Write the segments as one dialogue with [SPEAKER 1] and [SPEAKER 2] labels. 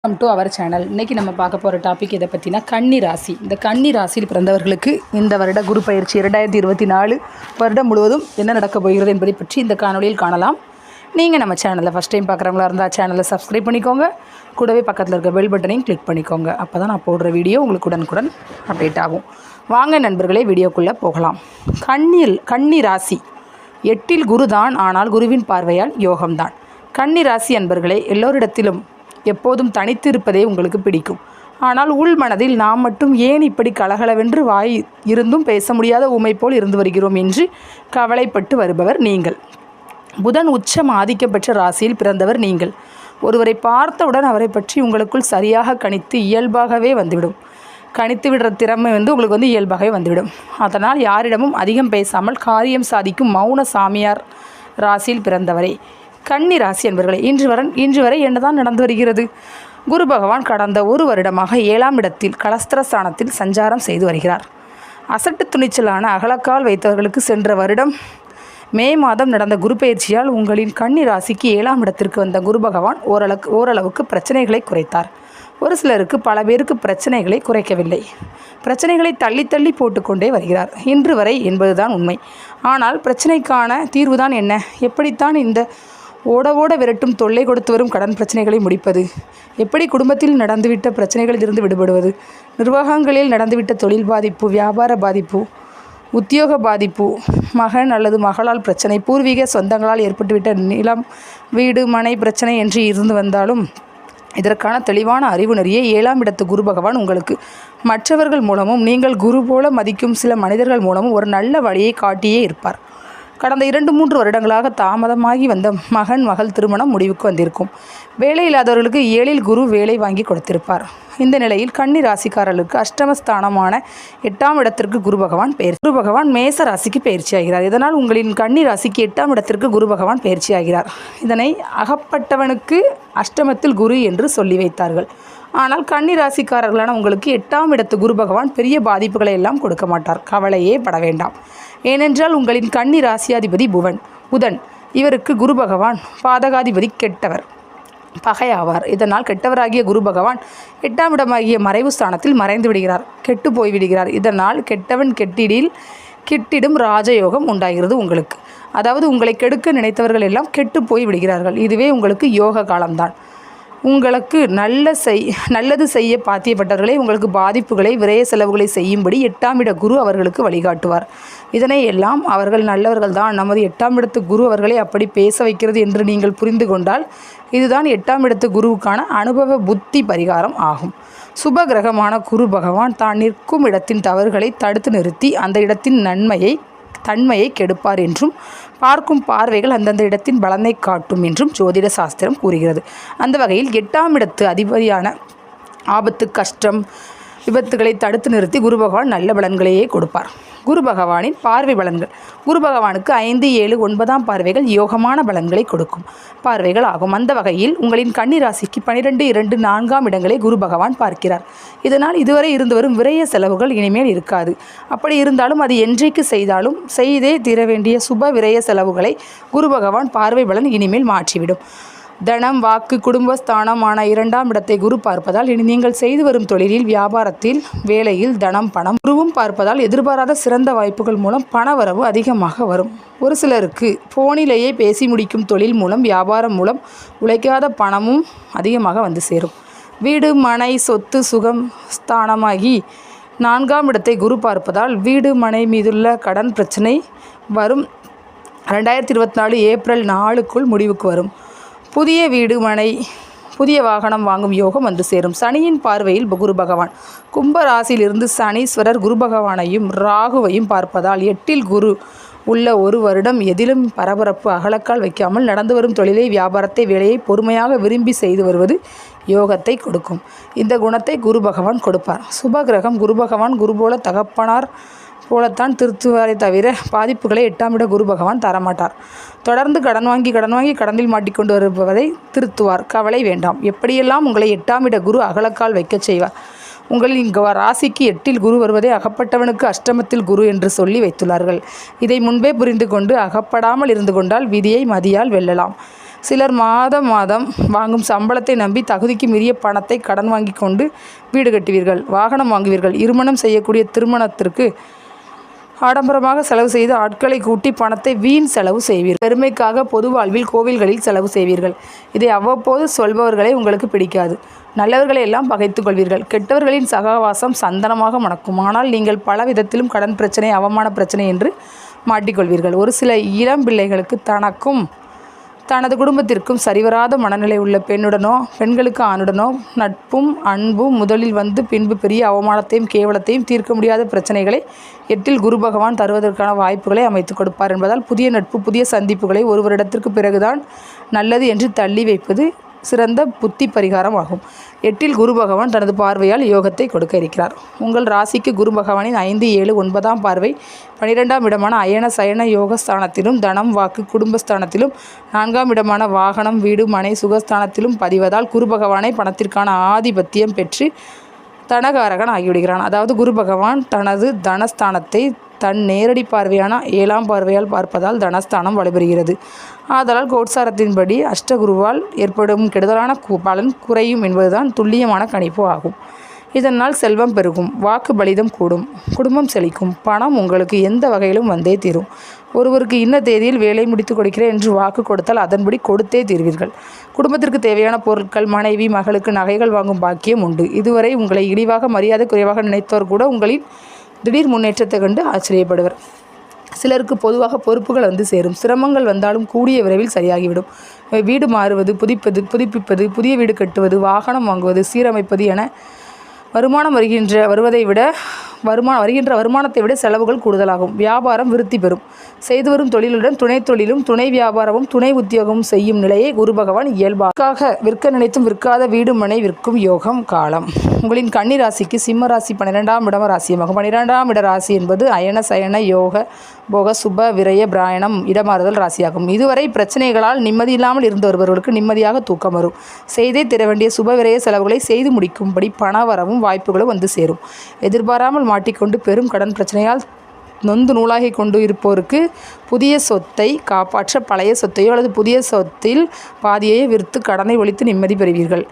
[SPEAKER 1] Welcome to our channel. இன்றைக்கி நம்ம பார்க்க போகிற டாபிக் இதை பற்றினா கன்னி ராசி. இந்த கன்னி ராசியில் பிறந்தவர்களுக்கு இந்த வருட குரு பயிற்சி 2024 வருடம் முழுவதும் என்ன நடக்கப் போகிறது என்பதை பற்றி இந்த காணொலியில் காணலாம். நீங்கள் நம்ம சேனலில் ஃபஸ்ட் டைம் பார்க்குறவங்களா இருந்தால் சேனலை சப்ஸ்கிரைப் பண்ணிக்கோங்க. கூடவே பக்கத்தில் இருக்க பெல் பட்டனையும் கிளிக் பண்ணிக்கோங்க. அப்போ தான் நான் போடுற வீடியோ உங்களுக்கு உடனுக்குடன் அப்டேட் ஆகும். வாங்க நண்பர்களே, வீடியோக்குள்ளே போகலாம். கன்னி ராசி 8இல் குரு தான், ஆனால் குருவின் பார்வையால் யோகம்தான். கன்னி ராசி அன்பர்களே, எல்லோரிடத்திலும் எப்போதும் தனித்து இருப்பதே உங்களுக்கு பிடிக்கும். ஆனால் உள் மனதில் நாம் மட்டும் ஏன் இப்படி கலகலவென்று வாய் இருந்தும் பேச முடியாத ஊமை போல் இருந்து வருகிறோம் என்று கவலைப்பட்டு வருபவர் நீங்கள். புதன் உச்சம் ஆதிக்கம் பெற்ற ராசியில் பிறந்தவர் நீங்கள். ஒருவரை பார்த்தவுடன் அவரை பற்றி உங்களுக்குள் சரியாக கணித்து இயல்பாகவே வந்துவிடும். கணித்து விடுற திறமை உங்களுக்கு இயல்பாகவே வந்துவிடும். அதனால் யாரிடமும் அதிகம் பேசாமல் காரியம் சாதிக்கும் மௌன சாமியார் ராசியில் பிறந்தவரே கன்னி ராசி என்பவர்களே, இன்று வரை என்னதான் நடந்து வருகிறது? குரு பகவான் கடந்த ஒரு வருடமாக 7ஆம் இடத்தில் கலஸ்திரஸ்தானத்தில் சஞ்சாரம் செய்து வருகிறார். அசட்டு துணிச்சலான அகலக்கால் வைத்தவர்களுக்கு சென்ற வருடம் மே மாதம் நடந்த குரு பயிற்சியால் உங்களின் கன்னி ராசிக்கு 7ஆம் இடத்திற்கு வந்த குரு பகவான் ஓரளவுக்கு பிரச்சனைகளை குறைத்தார். ஒரு சிலருக்கு, பல பேருக்கு பிரச்சனைகளை குறைக்கவில்லை. பிரச்சனைகளை தள்ளி தள்ளி போட்டுக்கொண்டே வருகிறார் இன்று வரை என்பதுதான் உண்மை. ஆனால் பிரச்சனைக்கான தீர்வுதான் என்ன? எப்படித்தான் இந்த ஓட விரட்டும் தொல்லை கொடுத்து வரும் கடன் பிரச்சனைகளை முடிப்பது? எப்படி குடும்பத்தில் நடந்துவிட்ட பிரச்சனைகளில் இருந்து விடுபடுவது? நிர்வாகங்களில் நடந்துவிட்ட தொழில் பாதிப்பு, வியாபார பாதிப்பு, உத்தியோக பாதிப்பு, மகன் அல்லது மகளால் பிரச்சனை, பூர்வீக சொந்தங்களால் ஏற்பட்டுவிட்ட நிலம், வீடு, மனை பிரச்சனை என்று இருந்து வந்தாலும் இதற்கான தெளிவான அறிவு நெறியை 7ஆம் இடத்து குரு பகவான் உங்களுக்கு மற்றவர்கள் மூலமும் நீங்கள் குரு போல மதிக்கும் சில மனிதர்கள் மூலமும் ஒரு நல்ல வழியை காட்டியே இருப்பார். கடந்த 2-3 வருடங்களாக தாமதமாகி வந்த மகன் மகள் திருமணம் முடிவுக்கு வந்திருக்கும். வேலை இல்லாதவர்களுக்கு 7இல் குரு வேலை வாங்கி கொடுத்திருப்பார். இந்த நிலையில் கன்னி ராசிக்காரர்களுக்கு அஷ்டமஸ்தானமான 8ஆம் இடத்திற்கு குரு பகவான் மேச ராசிக்கு பயிற்சி ஆகிறார். இதனால் உங்களின் கன்னி ராசிக்கு 8ஆம் இடத்திற்கு குரு பகவான் பயிற்சி ஆகிறார். இதனை அகப்பட்டவனுக்கு அஷ்டமத்தில் குரு என்று சொல்லி வைத்தார்கள். ஆனால் கன்னி ராசிக்காரர்களான உங்களுக்கு 8ஆம் இடத்து குரு பகவான் பெரிய பாதிப்புகளை எல்லாம் கொடுக்க மாட்டார். கவலையே பட வேண்டாம். ஏனென்றால் உங்களின் கன்னி ராசியாதிபதி புதன். இவருக்கு குரு பகவான் பாதகாதிபதி, கெட்டவர், பகையாவார். இதனால் கெட்டவராகிய குரு பகவான் 8ஆம் இடமாகிய மறைவு ஸ்தானத்தில் மறைந்து விடுகிறார், கெட்டு போய்விடுகிறார். இதனால் கெட்டவன் கெட்டிடும் ராஜயோகம் உண்டாகிறது உங்களுக்கு. அதாவது உங்களை கெடுக்க நினைத்தவர்கள் எல்லாம் கெட்டு போய் விடுகிறார்கள். இதுவே உங்களுக்கு யோக காலம்தான். உங்களுக்கு நல்லது செய்ய பாத்தியப்பட்டவர்களே உங்களுக்கு பாதிப்புகளை, விரய செலவுகளை செய்யும்படி 8ஆம் இட குரு அவர்களுக்கு வழிகாட்டுவார். இதனை எல்லாம் அவர்கள் நல்லவர்கள் தான், நமது 8ஆம் இடத்து குரு அவர்களை அப்படி பேச வைக்கிறது என்று நீங்கள் புரிந்து கொண்டால் இதுதான் 8ஆம் இடத்து குருவுக்கான அனுபவ புத்தி பரிகாரம் ஆகும். சுப கிரகமான குரு பகவான் தான் நிற்கும் இடத்தின் தவறுகளை தடுத்து நிறுத்தி அந்த இடத்தின் தன்மையை கெடுப்பார் என்றும், பார்க்கும் பார்வைகள் அந்தந்த இடத்தின் பலனை காட்டும் என்றும் ஜோதிட சாஸ்திரம் கூறுகிறது. அந்த வகையில் 8ஆம் இடத்து அதிபதியான ஆபத்து, கஷ்டம், விபத்துகளை தடுத்து நிறுத்தி குரு பகவான் நல்ல பலன்களையே கொடுப்பார். குரு பகவானின் பார்வை பலன்கள். குரு பகவானுக்கு 5, 7, 9ஆம் பார்வைகள் யோகமான பலன்களை கொடுக்கும் பார்வைகள் ஆகும். அந்த வகையில் உங்களின் கன்னி ராசிக்கு 12, 2, 4ஆம் இடங்களை குரு பகவான் பார்க்கிறார். இதனால் இதுவரை இருந்து வரும் விரய செலவுகள் இனிமேல் இருக்காது. அப்படி இருந்தாலும் அது என்றைக்கு செய்தாலும் செய்தே தீர வேண்டிய சுப விரய செலவுகளை குரு பகவான் பார்வை பலன் இனிமேல் மாற்றிவிடும். தனம், வாக்கு, குடும்பஸ்தானமான 2ஆம் இடத்தை குரு பார்ப்பதால் இனி நீங்கள் செய்து வரும் தொழிலில், வியாபாரத்தில், வேலையில் தனம், பணம் குருவும் பார்ப்பதால் எதிர்பாராத சிறந்த வாய்ப்புகள் மூலம் பணவரவு அதிகமாக வரும். ஒரு சிலருக்கு போனிலேயே பேசி முடிக்கும் தொழில் மூலம், வியாபாரம் மூலம் உழைக்காத பணமும் அதிகமாக வந்து சேரும். வீடு, மனை, சொத்து, சுகம் ஸ்தானமாகி 4ஆம் இடத்தை குரு பார்ப்பதால் வீடு, மனை மீதுள்ள கடன் பிரச்சனை வரும் 2024 ஏப்ரல் 4க்குள் முடிவுக்கு வரும். புதிய வீடு, மனை, புதிய வாகனம் வாங்கும் யோகம் வந்து சேரும். சனியின் பார்வையில் குரு பகவான் கும்ப ராசியிலிருந்து சனீஸ்வரர் குரு பகவானையும் ராகுவையும் பார்ப்பதால் 8இல் குரு உள்ள ஒரு வருடம் எதிலும் பரபரப்பு, அகலக்கால் வைக்காமல் நடந்து வரும் தொழிலை, வியாபாரத்தை, வேலையை பொறுமையாக விரும்பி செய்து வருவது யோகத்தை கொடுக்கும். இந்த குணத்தை குரு பகவான் கொடுப்பார். சுப கிரகம் குரு பகவான் குரு போல தகப்பனார் போலத்தான் திருத்துவாரை தவிர பாதிப்புகளை 8ஆம் இட குரு பகவான் தரமாட்டார். தொடர்ந்து கடன் வாங்கி கடனில் மாட்டிக்கொண்டு வருபவரை திருத்துவார். கவலை வேண்டாம். எப்படியெல்லாம் உங்களை 8ஆம் இட குரு அகலக்கால் வைக்க செய்வார். உங்களின் ராசிக்கு 8இல் குரு வருவதை அகப்பட்டவனுக்கு அஷ்டமத்தில் குரு என்று சொல்லி வைத்துள்ளார்கள். இதை முன்பே புரிந்து கொண்டு அகப்படாமல் இருந்து கொண்டால் விதியை மதியால் வெல்லலாம். சிலர் மாதம் மாதம் வாங்கும் சம்பளத்தை நம்பி தகுதிக்கு மீறிய பணத்தை கடன் வாங்கி கொண்டு வீடு கட்டுவீர்கள், வாகனம் வாங்குவீர்கள். இருமணம் செய்யக்கூடிய திருமணத்திற்கு ஆடம்பரமாக செலவு செய்து ஆட்களை கூட்டி பணத்தை வீண் செலவு செய்வீர்கள். பெருமைக்காக பொது வாழ்வில் கோவில்களில் செலவு செய்வீர்கள். இதை அவ்வப்போது சொல்பவர்களை உங்களுக்கு பிடிக்காது. நல்லவர்களை எல்லாம் பகைத்து கொள்வீர்கள். கெட்டவர்களின் சகவாசம் சந்தனமாக மணக்கும். ஆனால் நீங்கள் பல விதத்திலும் கடன் பிரச்சனை, அவமான பிரச்சனை என்று மாட்டிக்கொள்வீர்கள். ஒரு சில இளம் பிள்ளைகளுக்கு தனக்கும் தனது குடும்பத்திற்கும் சரிவராத மனநிலை உள்ள பெண்ணுடனோ பெண்களுக்கு ஆணுடனோ நட்பும் அன்பும் முதலில் வந்து பின்பு பெரிய அவமானத்தையும் கேவலத்தையும் தீர்க்க முடியாத பிரச்சனைகளை 8இல் குரு பகவான் தருவதற்கான வாய்ப்புகளை அமைத்து கொடுப்பார் என்பதால் புதிய நட்பு, புதிய சந்திப்புகளை ஒரு வருடத்திற்கு பிறகுதான் நல்லது என்று தள்ளி வைப்பது சிறந்த புத்தி பரிகாரம் ஆகும். 8இல் குரு பகவான் தனது பார்வையால் யோகத்தை கொடுக்க இருக்கிறார். உங்கள் ராசிக்கு குரு பகவானின் 5, 7, 9ஆம் பார்வை 12ஆம் இடமான அயன சயன யோகஸ்தானத்திலும் தனம் வாக்கு குடும்பஸ்தானத்திலும் 4ஆம் இடமான வாகனம் வீடு மனை சுகஸ்தானத்திலும் பதிவதால் குரு பகவானை பணத்திற்கான ஆதிபத்தியம் பெற்று தனகாரகன் ஆகிவிடுகிறான். அதாவது குரு பகவான் தனது தனஸ்தானத்தை தன் நேரடி பார்வையான 7ஆம் பார்வையால் பார்ப்பதால் தனஸ்தானம் வலுப்பெறுகிறது. ஆதலால் கோட்சாரத்தின்படி அஷ்டகுருவால் ஏற்படும் கெடுதலான பலன் குறையும் என்பதுதான் துல்லியமான கணிப்பு ஆகும். இதனால் செல்வம் பெருகும், வாக்கு பலிதம் கூடும், குடும்பம் செழிக்கும், பணம் உங்களுக்கு எந்த வகையிலும் வந்தே தீரும். ஒருவருக்கு இன்ன தேதியில் வேலை முடித்து கொடுக்கிறேன் என்று வாக்கு கொடுத்தால் அதன்படி கொடுத்தே தீர்வீர்கள். குடும்பத்திற்கு தேவையான பொருட்கள், மனைவி மகளுக்கு நகைகள் வாங்கும் பாக்கியம் உண்டு. இதுவரை உங்களை இழிவாக மரியாதை குறைவாக நினைத்தோர் கூட உங்களின் திடீர் முன்னேற்றத்தை கண்டு ஆச்சரியப்படுவர். சிலருக்கு பொதுவாக பொறுப்புகள் வந்து சேரும். சிரமங்கள் வந்தாலும் கூடிய விரைவில் சரியாகிவிடும். வீடு மாறுவது, புதுப்பிப்பது, புதிய வீடு கட்டுவது, வாகனம் வாங்குவது, சீரமைப்பது என வருகின்ற வருமானத்தை விட செலவுகள் கூடுதலாகும். வியாபாரம் விருத்தி பெறும். செய்து வரும் தொழிலுடன் துணை தொழிலும் துணை வியாபாரமும் துணை உத்தியோகமும் செய்யும் நிலையை குரு பகவான் இயல்பாக விற்க நினைத்தும் விற்காத வீடு மனை விற்கும் யோகம் காலம். உங்களின் கன்னி ராசிக்கு சிம்ம ராசி 12ஆம் இடம் ராசியமாகும். 12ஆம் இட ராசி என்பது அயன சயன யோக போக சுப விரய பிராயணம் இடமாறுதல் ராசியாகும். இதுவரை பிரச்சனைகளால் நிம்மதி இல்லாமல் இருந்து வருபவர்களுக்கு நிம்மதியாக தூக்கம் வரும். செய்தே தர வேண்டிய சுப விரய செலவுகளை செய்து முடிக்கும்படி பண வரவும் வாய்ப்புகளும் வந்து சேரும். எதிர்பாராமல் மாட்டிக்கொண்டு பெரும் கடன் பிரச்சனையால் நொந்து நூலாகி கொண்டு இருப்போருக்கு புதிய சொத்தை காப்பாற்ற பழைய சொத்தையோ அல்லது புதிய சொத்தில் பாதியை விற்று கடனை ஒழித்து நிம்மதி பெறுவீர்கள்.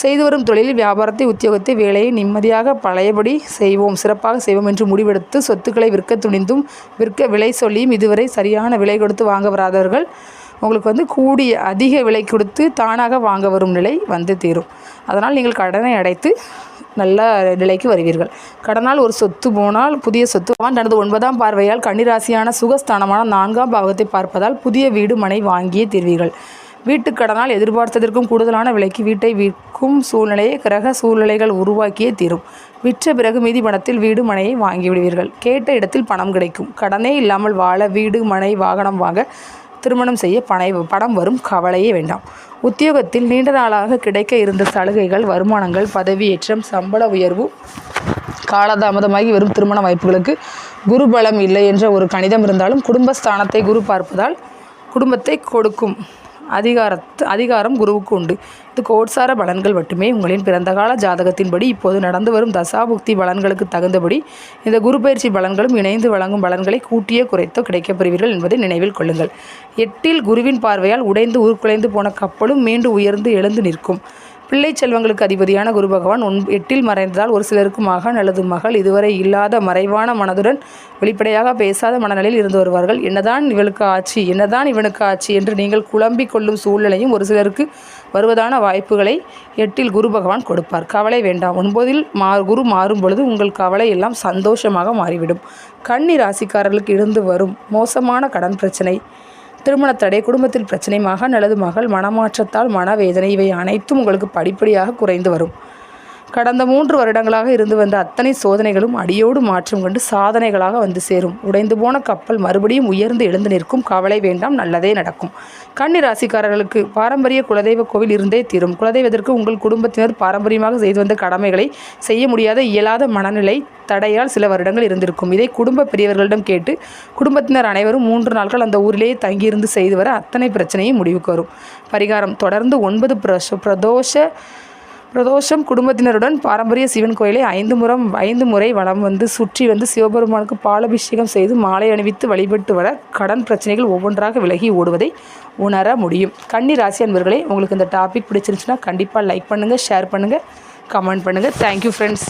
[SPEAKER 1] செய்து வரும் தொழிலில் வியாபாரத்தை, உத்தியோகத்தை, வேலையை நிம்மதியாக பழையபடி செய்வோம், சிறப்பாக செய்வோம் என்று முடிவெடுத்து சொத்துக்களை விற்க துணிந்தும் விற்க விலை சொல்லியும் இதுவரை சரியான விலை கொடுத்து வாங்க வராதவர்கள் உங்களுக்கு கூடிய அதிக விலை கொடுத்து தானாக வாங்க வரும் நிலை வந்து தீரும். அதனால் நீங்கள் கடனை அடைத்து நல்ல நிலைக்கு வருவீர்கள். கடனால் ஒரு சொத்து போனால் புதிய சொத்து தனது 9ஆம் பார்வையால் கன்னிராசியான சுகஸ்தானமான 4ஆம் பாவத்தை பார்ப்பதால் புதிய வீடு மனை வாங்கியே தீர்வீர்கள். வீட்டுக் கடனால் எதிர்பார்த்ததற்கும் கூடுதலான விலைக்கு வீட்டை விற்கும் சூழ்நிலையை கிரக சூழ்நிலைகள் உருவாக்கியே தீரும். விற்ற பிறகு மீதி பணத்தில் வீடு மனையை வாங்கிவிடுவீர்கள். கேட்ட இடத்தில் பணம் கிடைக்கும். கடனே இல்லாமல் வாழ, வீடு மனை வாகனம் வாங்க, திருமணம் செய்ய பணம் வரும், கவலையே வேண்டாம். உத்தியோகத்தில் நீண்ட நாளாக கிடைக்க இருந்த சலுகைகள், வருமானங்கள், பதவியேற்றம், சம்பள உயர்வு காலதாமதமாகி வரும் திருமண வாய்ப்புகளுக்கு குரு பலம் இல்லை என்ற ஒரு கணிதம் இருந்தாலும் குடும்பஸ்தானத்தை குரு பார்ப்பதால் குடும்பத்தை கொடுக்கும் அதிகாரம் குருவுக்கு உண்டு. இது கோட்சார பலன்கள் மட்டுமே. உங்களின் பிறந்த கால ஜாதகத்தின்படி இப்போது நடந்து வரும் தசாபுக்தி பலன்களுக்கு தகுந்தபடி இந்த குரு பயிற்சி பலன்களும் இணைந்து வழங்கும் பலன்களை கூட்டியோ குறைத்தோ கிடைக்கப்பெறுவீர்கள் என்பதை நினைவில் கொள்ளுங்கள். 8இல் குருவின் பார்வையால் உடைந்து உருக்குலைந்து போன கப்பலும் மீண்டு உயர்ந்து எழுந்து நிற்கும். பிள்ளை செல்வங்களுக்கு அதிபதியான குரு பகவான் 8இல் மறைந்ததால் ஒரு சிலருக்கு மகன் அல்லது மகள் இதுவரை இல்லாத மறைவான மனதுடன் வெளிப்படையாக பேசாத மனநிலையில் இருந்து வருவார்கள். என்னதான் இவளுக்கு ஆட்சி, என்னதான் இவனுக்கு ஆட்சி என்று நீங்கள் குழம்பிக் கொள்ளும் சூழ்நிலையும் ஒரு சிலருக்கு வருவதான வாய்ப்புகளை 8இல் குரு பகவான் கொடுப்பார். கவலை வேண்டாம். 9இல் குரு மாறும் பொழுது உங்கள் கவலை எல்லாம் சந்தோஷமாக மாறிவிடும். கன்னி ராசிக்காரர்களுக்கு இருந்து வரும் மோசமான கடன் பிரச்சனை, திருமணத்தடை, குடும்பத்தில் பிரச்சனை, மகன் அல்லது மகள் மனமாற்றத்தால் மனவேதனை இவை அனைத்தும் உங்களுக்கு படிப்படியாக குறைந்து வரும். கடந்த 3 வருடங்களாக இருந்து வந்த அத்தனை சோதனைகளும் அடியோடு மாற்றம் கொண்டு சாதனைகளாக வந்து சேரும். உடைந்து போன கப்பல் மறுபடியும் உயர்ந்து எழுந்து நிற்கும். கவலை வேண்டாம், நல்லதே நடக்கும். கன்னி ராசிக்காரர்களுக்கு பாரம்பரிய குலதெய்வ கோவில் இருந்தே தீரும். குலதெய்வத்திற்கு உங்கள் குடும்பத்தினர் பாரம்பரியமாக செய்து வந்த கடமைகளை செய்ய முடியாத இயலாத மனநிலை தடையால் சில வருடங்கள் இருந்திருக்கும். இதை குடும்ப பெரியவர்களிடம் கேட்டு குடும்பத்தினர் அனைவரும் 3 நாட்கள் அந்த ஊரிலேயே தங்கியிருந்து செய்து வர அத்தனை பிரச்சனையும் முடிவுக்கு வரும். பரிகாரம்: தொடர்ந்து 9 பிரதோஷ பிரதோஷம் குடும்பத்தினருடன் பாரம்பரிய சிவன் கோயிலை 5 முறை வலம் சுற்றி சிவபெருமானுக்கு பாலபிஷேகம் செய்து மாலை அணிவித்து வழிபட்டு வர கடன் பிரச்சனைகள் ஒவ்வொன்றாக விலகி ஓடுவதை உணர முடியும். கன்னி ராசி அன்பர்களே, உங்களுக்கு இந்த டாபிக் பிடிச்சிருந்துச்சுன்னா கண்டிப்பாக லைக் பண்ணுங்கள், ஷேர் பண்ணுங்கள், கமெண்ட் பண்ணுங்கள். Thank you friends.